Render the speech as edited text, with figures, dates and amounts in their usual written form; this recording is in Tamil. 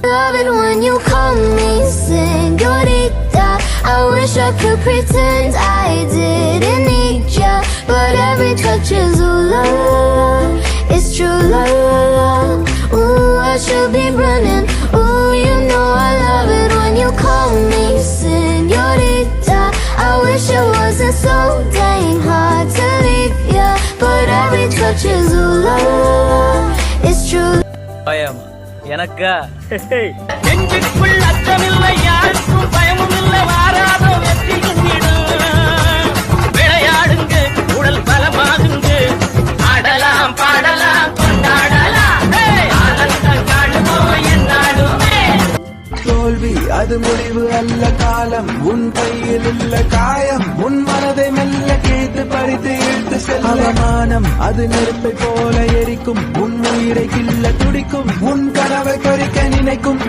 Love it when you call me señorita. I wish I could pretend I didn't need ya, but every touch is ooh la la. It's true la la la. Ooh, I should be running. Ooh, you know I love it when you call me señorita. I wish it wasn't so dang hard to leave ya, but every touch is ooh la la. It's true. பயம் எனக்கா நெஞ்சுக்குள் அச்சமில்லை, யாருக்கும் பயமும் இல்லை, வாராத வெற்றியும் விளையாடுங்க, உடல் பலமாகுங்க, ஆடலாம் பாடலாம் கொண்டாடலாம், ஆனந்தம் காணுவோம் என்னாலுமே. தோல்வி அது முடிவு அல்ல, காலம் உன் கையில் உள்ள காயம், உன் மனதை மெல்ல கேட்டு பறித்து இழுத்து செல்ல. அவமானம் அது நெருப்பை போல எரிக்கும், உன் உயிரை கிள்ள துடிக்கும், உன் கனவை பறிக்க நினைக்கும்.